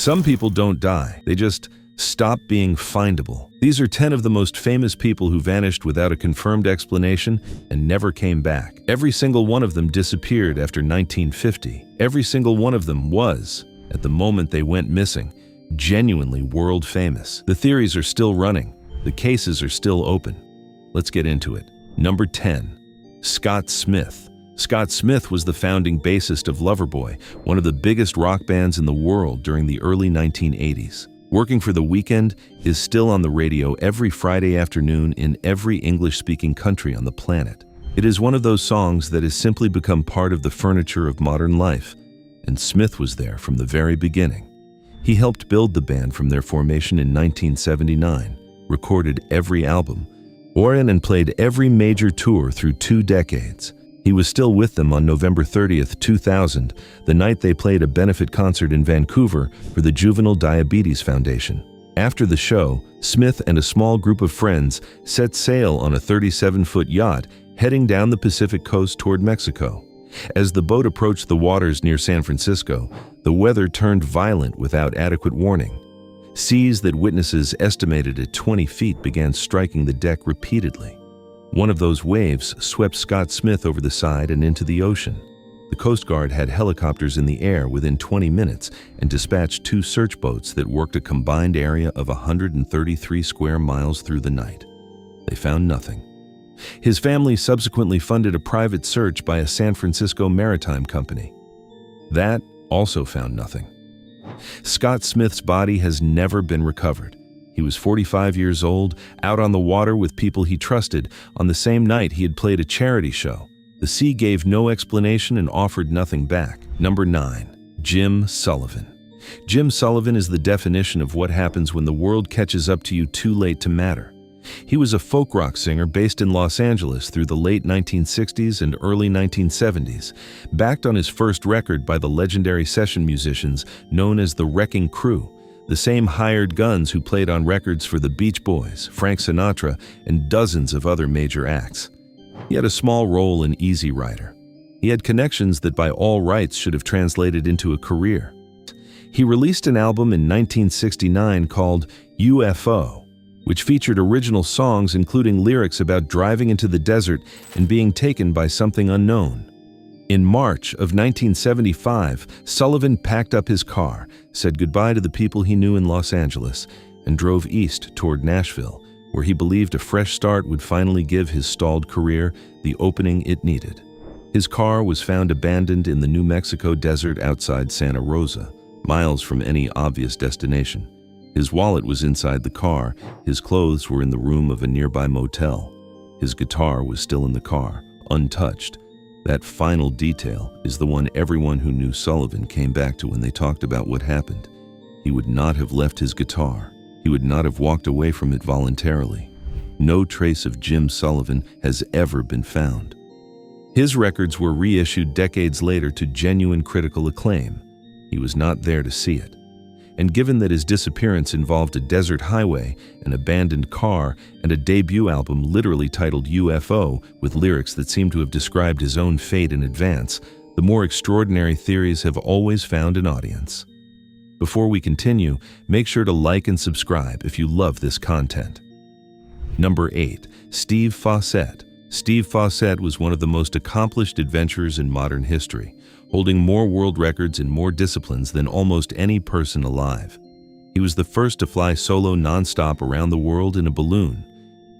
Some people don't die, they just stop being findable. These are 10 of the most famous people who vanished without a confirmed explanation and never came back. Every single one of them disappeared after 1950. Every single one of them was, at the moment they went missing, genuinely world famous. The theories are still running. The cases are still open. Let's get into it. Number 10. Scott Smith. Scott Smith was the founding bassist of Loverboy, one of the biggest rock bands in the world during the early 1980s. Working for The Weeknd is still on the radio every Friday afternoon in every English-speaking country on the planet. It is one of those songs that has simply become part of the furniture of modern life, and Smith was there from the very beginning. He helped build the band from their formation in 1979, recorded every album, and played every major tour through 2 decades. He was still with them on November 30th, 2000, the night they played a benefit concert in Vancouver for the Juvenile Diabetes Foundation. After the show, Smith and a small group of friends set sail on a 37-foot yacht heading down the Pacific coast toward Mexico. As the boat approached the waters near San Francisco, the weather turned violent without adequate warning. Seas that witnesses estimated at 20 feet began striking the deck repeatedly. One of those waves swept Scott Smith over the side and into the ocean. The Coast Guard had helicopters in the air within 20 minutes and dispatched 2 search boats that worked a combined area of 133 square miles through the night. They found nothing. His family subsequently funded a private search by a San Francisco maritime company. That also found nothing. Scott Smith's body has never been recovered. He was 45 years old, out on the water with people he trusted. On the same night, he had played a charity show. The sea gave no explanation and offered nothing back. Number 9. Jim Sullivan. Jim Sullivan is the definition of what happens when the world catches up to you too late to matter. He was a folk rock singer based in Los Angeles through the late 1960s and early 1970s, backed on his first record by the legendary session musicians known as the Wrecking Crew, the same hired guns who played on records for the Beach Boys, Frank Sinatra, and dozens of other major acts. He had a small role in Easy Rider. He had connections that by all rights should have translated into a career. He released an album in 1969 called UFO, which featured original songs including lyrics about driving into the desert and being taken by something unknown. In March of 1975, Sullivan packed up his car, said goodbye to the people he knew in Los Angeles, and drove east toward Nashville, where he believed a fresh start would finally give his stalled career the opening it needed. His car was found abandoned in the New Mexico desert outside Santa Rosa, miles from any obvious destination. His wallet was inside the car, his clothes were in the room of a nearby motel. His guitar was still in the car, untouched. That final detail is the one everyone who knew Sullivan came back to when they talked about what happened. He would not have left his guitar. He would not have walked away from it voluntarily. No trace of Jim Sullivan has ever been found. His records were reissued decades later to genuine critical acclaim. He was not there to see it. And given that his disappearance involved a desert highway, an abandoned car, and a debut album literally titled UFO with lyrics that seem to have described his own fate in advance, the more extraordinary theories have always found an audience. Before we continue, make sure to like and subscribe if you love this content. Number 8. Steve Fossett. Steve Fossett was one of the most accomplished adventurers in modern history, holding more world records in more disciplines than almost any person alive. He was the first to fly solo nonstop around the world in a balloon.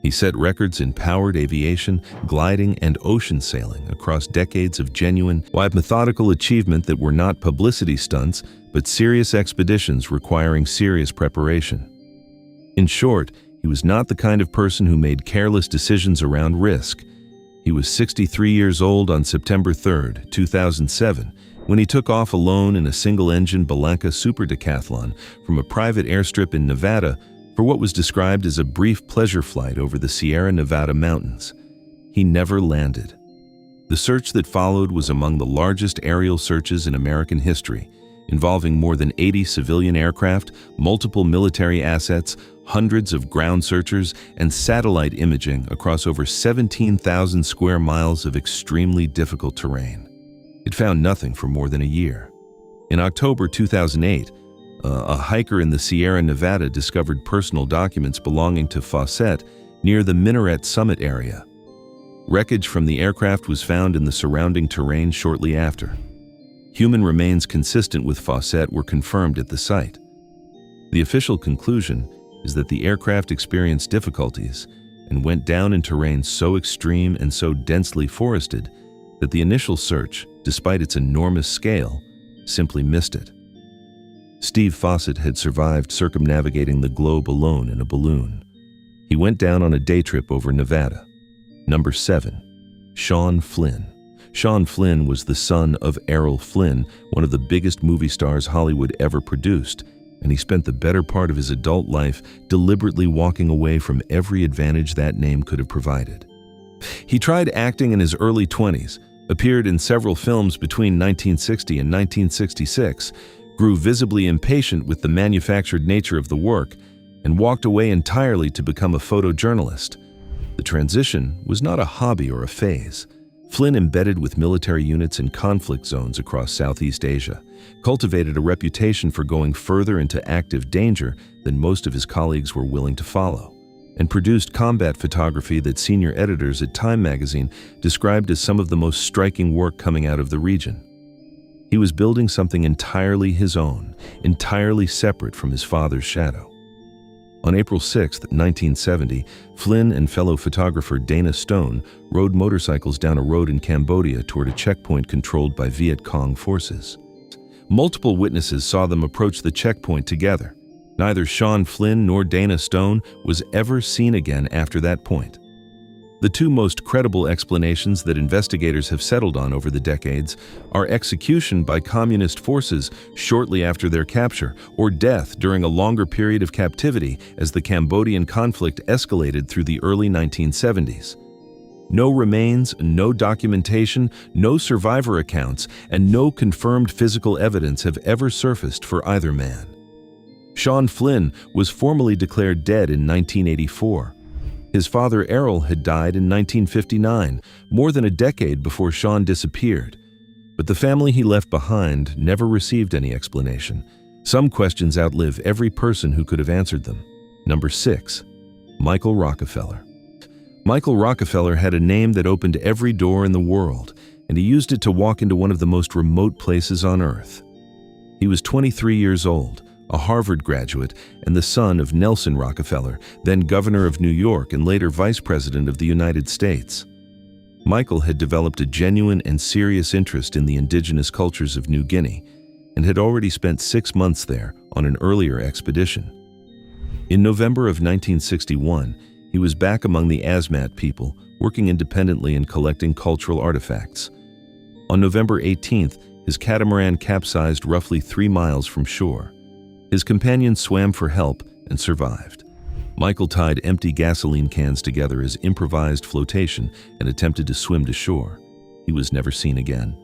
He set records in powered aviation, gliding, and ocean sailing across decades of genuine, methodical achievement that were not publicity stunts, but serious expeditions requiring serious preparation. In short, he was not the kind of person who made careless decisions around risk. He was 63 years old on September 3, 2007, when he took off alone in a single-engine Bellanca Super Decathlon from a private airstrip in Nevada for what was described as a brief pleasure flight over the Sierra Nevada mountains. He never landed. The search that followed was among the largest aerial searches in American history, involving more than 80 civilian aircraft, multiple military assets, hundreds of ground searchers, and satellite imaging across over 17,000 square miles of extremely difficult terrain. It found nothing for more than a year. In October 2008, A hiker in the Sierra Nevada discovered personal documents belonging to Fawcett near the Minaret Summit area. Wreckage from the aircraft was found in the surrounding terrain shortly after. Human remains consistent with Fawcett were confirmed at the site. The official conclusion is that the aircraft experienced difficulties and went down in terrain so extreme and so densely forested that the initial search, despite its enormous scale, simply missed it. Steve Fawcett had survived circumnavigating the globe alone in a balloon. He went down on a day trip over Nevada. Number 7. Sean Flynn. Sean Flynn was the son of Errol Flynn, one of the biggest movie stars Hollywood ever produced, and he spent the better part of his adult life deliberately walking away from every advantage that name could have provided. He tried acting in his early 20s, appeared in several films between 1960 and 1966, grew visibly impatient with the manufactured nature of the work, and walked away entirely to become a photojournalist. The transition was not a hobby or a phase. Flynn embedded with military units in conflict zones across Southeast Asia, cultivated a reputation for going further into active danger than most of his colleagues were willing to follow, and produced combat photography that senior editors at Time magazine described as some of the most striking work coming out of the region. He was building something entirely his own, entirely separate from his father's shadow. On April 6, 1970, Flynn and fellow photographer Dana Stone rode motorcycles down a road in Cambodia toward a checkpoint controlled by Viet Cong forces. Multiple witnesses saw them approach the checkpoint together. Neither Sean Flynn nor Dana Stone was ever seen again after that point. The two most credible explanations that investigators have settled on over the decades are execution by communist forces shortly after their capture, or death during a longer period of captivity as the Cambodian conflict escalated through the early 1970s. No remains, no documentation, no survivor accounts, and no confirmed physical evidence have ever surfaced for either man. Sean Flynn was formally declared dead in 1984. His father Errol had died in 1959, more than a decade before Sean disappeared. But the family he left behind never received any explanation. Some questions outlive every person who could have answered them. Number 6. Michael Rockefeller. Michael Rockefeller had a name that opened every door in the world, and he used it to walk into one of the most remote places on earth. He was 23 years old, a Harvard graduate, and the son of Nelson Rockefeller, then governor of New York and later vice president of the United States. Michael had developed a genuine and serious interest in the indigenous cultures of New Guinea and had already spent 6 months there on an earlier expedition. In November of 1961, he was back among the Asmat people, working independently and collecting cultural artifacts. On November 18th, his catamaran capsized roughly 3 miles from shore. His companion swam for help and survived. Michael tied empty gasoline cans together as improvised flotation and attempted to swim to shore. He was never seen again.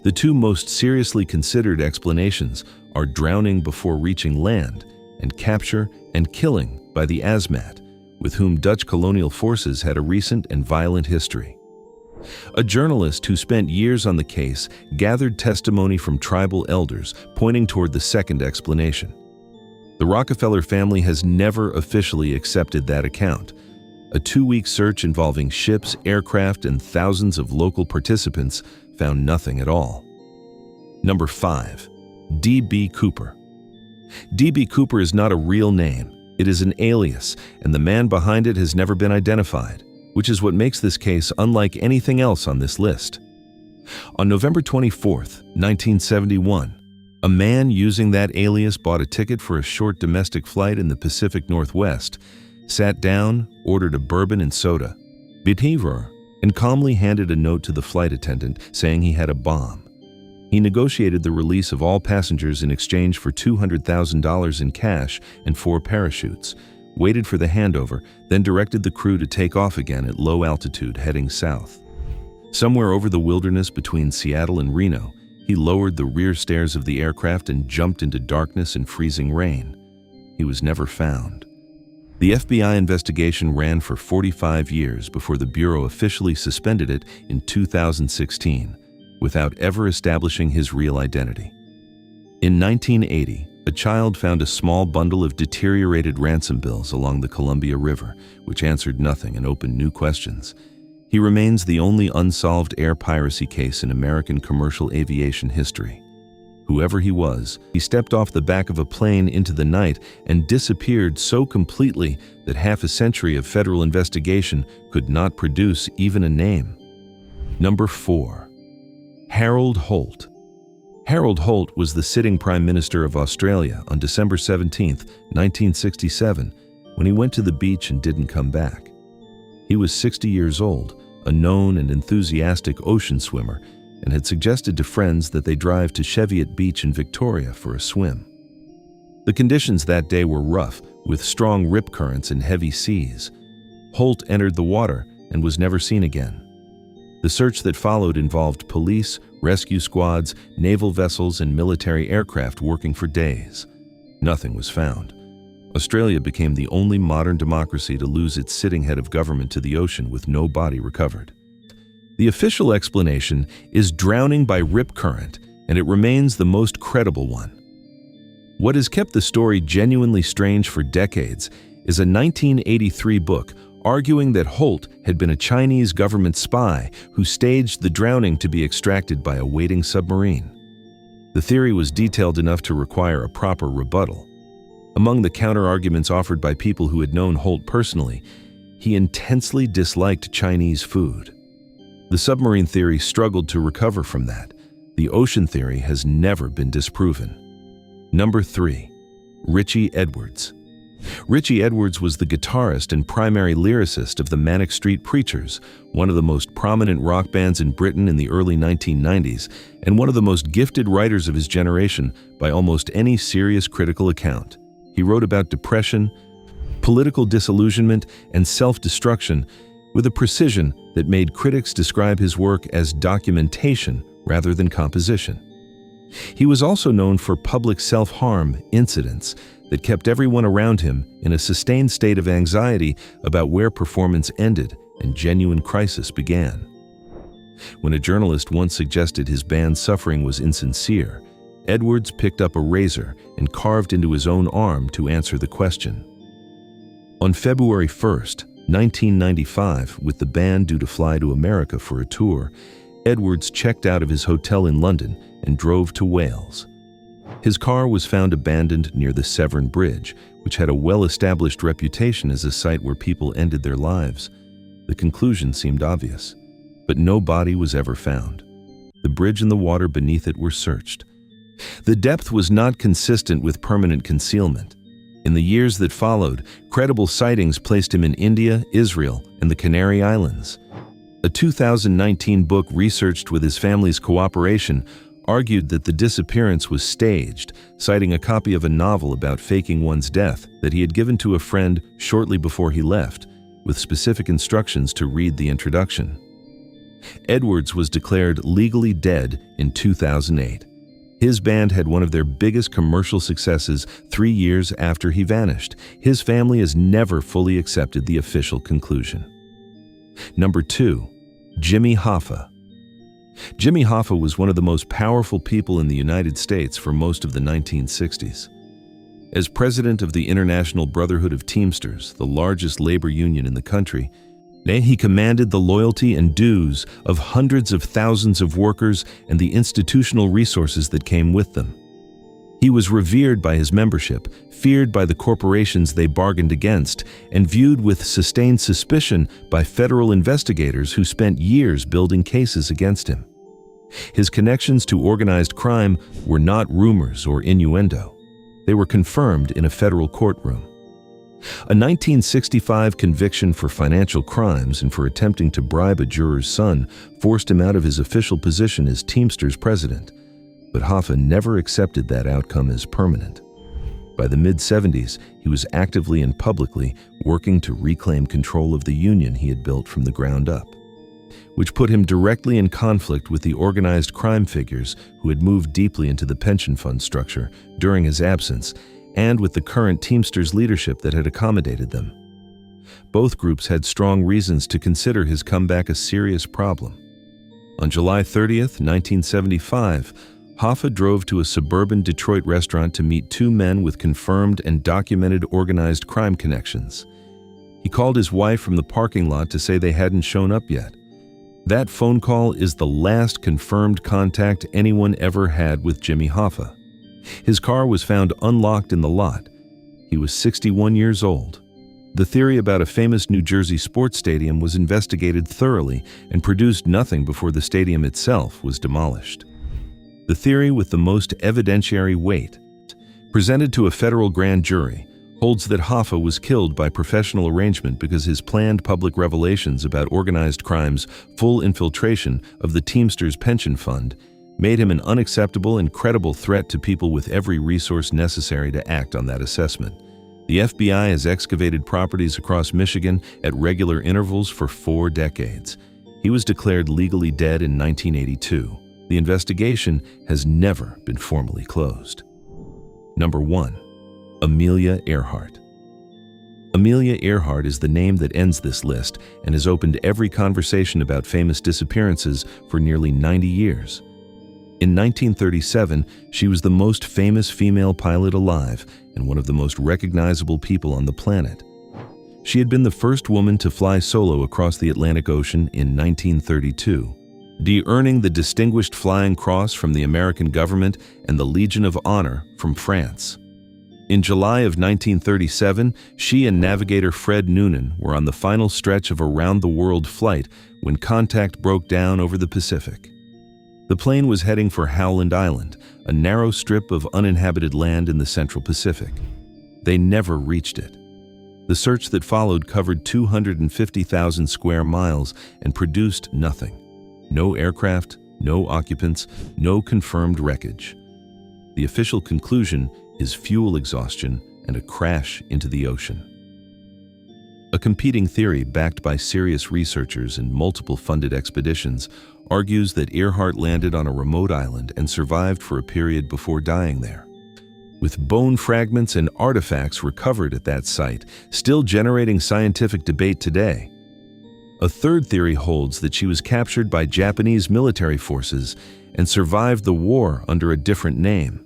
The two most seriously considered explanations are drowning before reaching land and capture and killing by the Asmat, with whom Dutch colonial forces had a recent and violent history. A journalist who spent years on the case gathered testimony from tribal elders pointing toward the second explanation. The Rockefeller family has never officially accepted that account. A 2-week search involving ships, aircraft, and thousands of local participants found nothing at all. Number 5. D.B. Cooper. D.B. Cooper is not a real name. It is an alias, and the man behind it has never been identified, which is what makes this case unlike anything else on this list. On November 24, 1971, a man using that alias bought a ticket for a short domestic flight in the Pacific Northwest, sat down, ordered a bourbon and soda, and calmly handed a note to the flight attendant saying he had a bomb. He negotiated the release of all passengers in exchange for $200,000 in cash and 4 parachutes, waited for the handover, then directed the crew to take off again at low altitude heading south. Somewhere over the wilderness between Seattle and Reno, he lowered the rear stairs of the aircraft and jumped into darkness and freezing rain. He was never found. The FBI investigation ran for 45 years before the Bureau officially suspended it in 2016, without ever establishing his real identity. In 1980, A child found a small bundle of deteriorated ransom bills along the Columbia River, which answered nothing and opened new questions. He remains the only unsolved air piracy case in American commercial aviation history. Whoever he was, he stepped off the back of a plane into the night and disappeared so completely that half a century of federal investigation could not produce even a name. Number 4. Harold Holt. Harold Holt was the sitting Prime Minister of Australia on December 17, 1967, when he went to the beach and didn't come back. He was 60 years old, a known and enthusiastic ocean swimmer, and had suggested to friends that they drive to Cheviot Beach in Victoria for a swim. The conditions that day were rough, with strong rip currents and heavy seas. Holt entered the water and was never seen again. The search that followed involved police, rescue squads, naval vessels, and military aircraft working for days. Nothing was found. Australia became the only modern democracy to lose its sitting head of government to the ocean with no body recovered. The official explanation is drowning by rip current, and it remains the most credible one. What has kept the story genuinely strange for decades is a 1983 book arguing that Holt had been a Chinese government spy who staged the drowning to be extracted by a waiting submarine. The theory was detailed enough to require a proper rebuttal. Among the counter-arguments offered by people who had known Holt personally, he intensely disliked Chinese food. The submarine theory struggled to recover from that. The ocean theory has never been disproven. Number 3. Richie Edwards. Richie Edwards was the guitarist and primary lyricist of the Manic Street Preachers, one of the most prominent rock bands in Britain in the early 1990s, and one of the most gifted writers of his generation by almost any serious critical account. He wrote about depression, political disillusionment, and self-destruction with a precision that made critics describe his work as documentation rather than composition. He was also known for public self-harm incidents that kept everyone around him in a sustained state of anxiety about where performance ended and genuine crisis began. When a journalist once suggested his band's suffering was insincere, Edwards picked up a razor and carved into his own arm to answer the question. On February 1st, 1995, with the band due to fly to America for a tour, Edwards checked out of his hotel in London and drove to Wales. His car was found abandoned near the Severn Bridge, which had a well-established reputation as a site where people ended their lives. The conclusion seemed obvious, but no body was ever found. The bridge and the water beneath it were searched. The depth was not consistent with permanent concealment. In the years that followed, credible sightings placed him in India, Israel, and the Canary Islands. A 2019 book researched with his family's cooperation argued that the disappearance was staged, citing a copy of a novel about faking one's death that he had given to a friend shortly before he left, with specific instructions to read the introduction. Edwards was declared legally dead in 2008. His band had one of their biggest commercial successes 3 years after he vanished. His family has never fully accepted the official conclusion. Number 2. Jimmy Hoffa. Jimmy Hoffa was one of the most powerful people in the United States for most of the 1960s. As president of the International Brotherhood of Teamsters, the largest labor union in the country, he commanded the loyalty and dues of hundreds of thousands of workers and the institutional resources that came with them. He was revered by his membership, feared by the corporations they bargained against, and viewed with sustained suspicion by federal investigators who spent years building cases against him. His connections to organized crime were not rumors or innuendo. They were confirmed in a federal courtroom. A 1965 conviction for financial crimes and for attempting to bribe a juror's son forced him out of his official position as Teamsters president, but Hoffa never accepted that outcome as permanent. By the mid-70s, he was actively and publicly working to reclaim control of the union he had built from the ground up, which put him directly in conflict with the organized crime figures who had moved deeply into the pension fund structure during his absence, and with the current Teamsters leadership that had accommodated them. Both groups had strong reasons to consider his comeback a serious problem. On July 30th, 1975, Hoffa drove to a suburban Detroit restaurant to meet two men with confirmed and documented organized crime connections. He called his wife from the parking lot to say they hadn't shown up yet. That phone call is the last confirmed contact anyone ever had with Jimmy Hoffa. His car was found unlocked in the lot. He was 61 years old. The theory about a famous New Jersey sports stadium was investigated thoroughly and produced nothing before the stadium itself was demolished. The theory with the most evidentiary weight, presented to a federal grand jury, holds that Hoffa was killed by professional arrangement because his planned public revelations about organized crime's full infiltration of the Teamsters pension fund made him an unacceptable and credible threat to people with every resource necessary to act on that assessment. The FBI has excavated properties across Michigan at regular intervals for 4 decades. He was declared legally dead in 1982. The investigation has never been formally closed. Number 1. Amelia Earhart. Amelia Earhart is the name that ends this list and has opened every conversation about famous disappearances for nearly 90 years. In 1937, she was the most famous female pilot alive and one of the most recognizable people on the planet. She had been the first woman to fly solo across the Atlantic Ocean in 1932, earning the Distinguished Flying Cross from the American government and the Legion of Honor from France. In July of 1937, she and navigator Fred Noonan were on the final stretch of a round-the-world flight when contact broke down over the Pacific. The plane was heading for Howland Island, a narrow strip of uninhabited land in the Central Pacific. They never reached it. The search that followed covered 250,000 square miles and produced nothing. No aircraft, no occupants, no confirmed wreckage. The official conclusion is fuel exhaustion and a crash into the ocean. A competing theory backed by serious researchers and multiple funded expeditions argues that Earhart landed on a remote island and survived for a period before dying there. With bone fragments and artifacts recovered at that site, still generating scientific debate today. A third theory holds that she was captured by Japanese military forces and survived the war under a different name.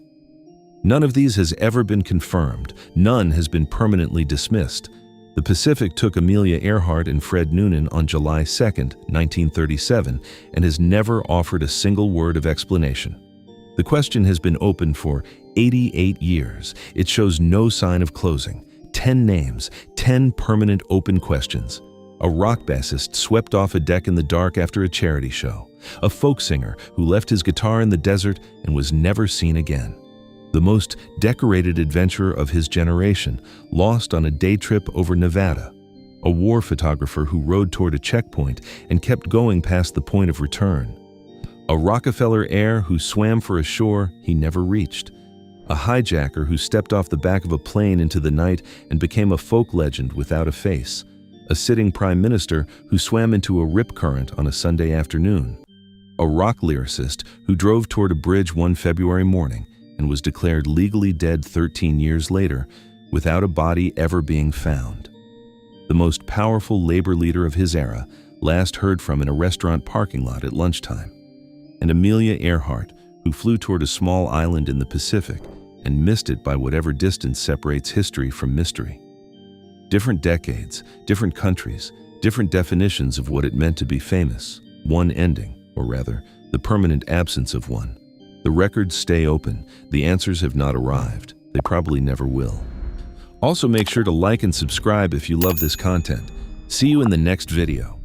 None of these has ever been confirmed. None has been permanently dismissed. The Pacific took Amelia Earhart and Fred Noonan on July 2, 1937, and has never offered a single word of explanation. The question has been open for 88 years. It shows no sign of closing. 10 names, 10 permanent open questions. A rock bassist swept off a deck in the dark after a charity show. A folk singer who left his guitar in the desert and was never seen again. The most decorated adventurer of his generation, lost on a day trip over Nevada. A war photographer who rode toward a checkpoint and kept going past the point of return. A Rockefeller heir who swam for a shore he never reached. A hijacker who stepped off the back of a plane into the night and became a folk legend without a face. A sitting prime minister who swam into a rip current on a Sunday afternoon. A rock lyricist who drove toward a bridge one February morning and was declared legally dead 13 years later without a body ever being found. The most powerful labor leader of his era, last heard from in a restaurant parking lot at lunchtime. And Amelia Earhart, who flew toward a small island in the Pacific and missed it by whatever distance separates history from mystery. Different decades, different countries, different definitions of what it meant to be famous. One ending, or rather, the permanent absence of one. The records stay open. The answers have not arrived. They probably never will. Also, make sure to like and subscribe if you love this content. See you in the next video.